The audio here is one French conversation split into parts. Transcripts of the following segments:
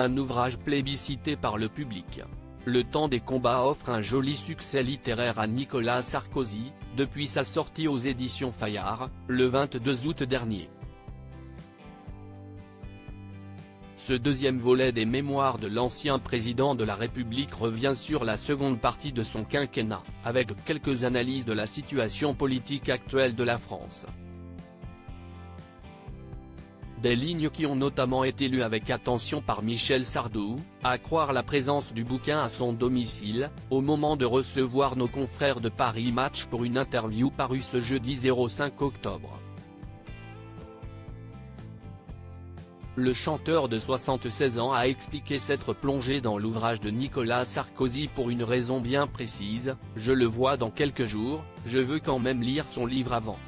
un ouvrage plébiscité par le public. Le temps des combats offre un joli succès littéraire à Nicolas Sarkozy, depuis sa sortie aux éditions Fayard, le 22 août dernier. Ce deuxième volet des mémoires de l'ancien président de la République revient sur la seconde partie de son quinquennat, avec quelques analyses de la situation politique actuelle de la France. Des lignes qui ont notamment été lues avec attention par Michel Sardou, à croire la présence du bouquin à son domicile, au moment de recevoir nos confrères de Paris Match pour une interview parue ce jeudi 05 octobre. Le chanteur de 76 ans a expliqué s'être plongé dans l'ouvrage de Nicolas Sarkozy pour une raison bien précise: « Je le vois dans quelques jours, je veux quand même lire son livre avant. »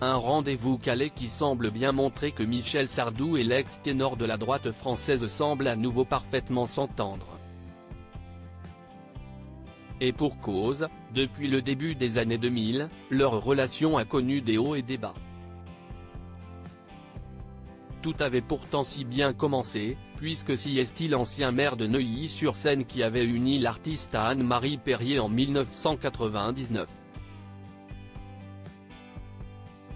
Un rendez-vous calé qui semble bien montrer que Michel Sardou et l'ex-ténor de la droite française semblent à nouveau parfaitement s'entendre. Et pour cause, depuis le début des années 2000, leur relation a connu des hauts et des bas. Tout avait pourtant si bien commencé, puisque si est-il l'ancien maire de Neuilly-sur-Seine qui avait uni l'artiste à Anne-Marie Perrier en 1999.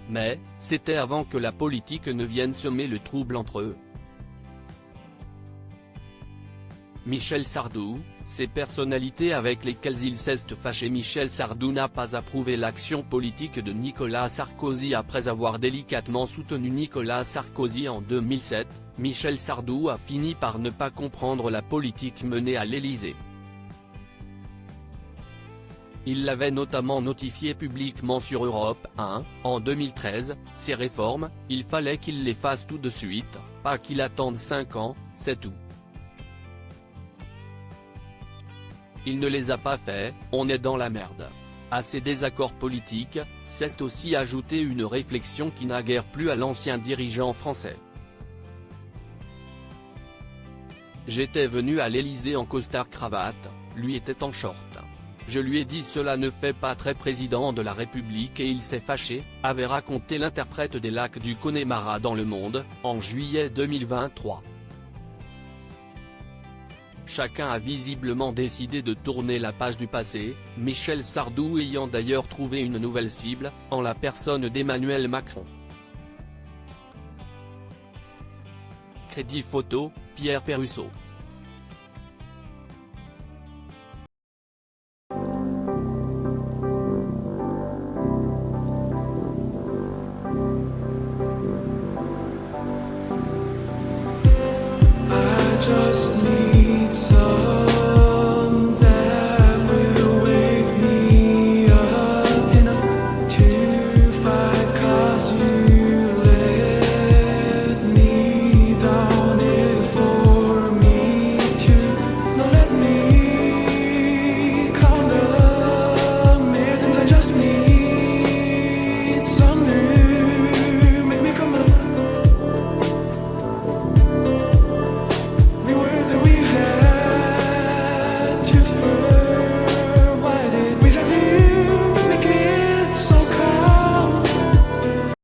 Mais, c'était avant que la politique ne vienne semer le trouble entre eux. Michel Sardou, ces personnalités avec lesquelles il s'est fâché. Michel Sardou n'a pas approuvé l'action politique de Nicolas Sarkozy après avoir délicatement soutenu Nicolas Sarkozy en 2007, Michel Sardou a fini par ne pas comprendre la politique menée à l'Élysée. Il l'avait notamment notifié publiquement sur Europe 1, en 2013, ces réformes, il fallait qu'il les fasse tout de suite, pas qu'il attende 5 ans, c'est tout. Il ne les a pas fait, on est dans la merde. À ces désaccords politiques, s'est aussi ajoutée une réflexion qui n'a guère plu à l'ancien dirigeant français. J'étais venu à l'Élysée en costard-cravate, lui était en short. Je lui ai dit cela ne fait pas très président de la République et il s'est fâché, avait raconté l'interprète des Lacs du Connemara dans Le Monde, en juillet 2023. Chacun a visiblement décidé de tourner la page du passé, Michel Sardou ayant d'ailleurs trouvé une nouvelle cible, en la personne d'Emmanuel Macron. Crédit photo, Pierre Perusseau.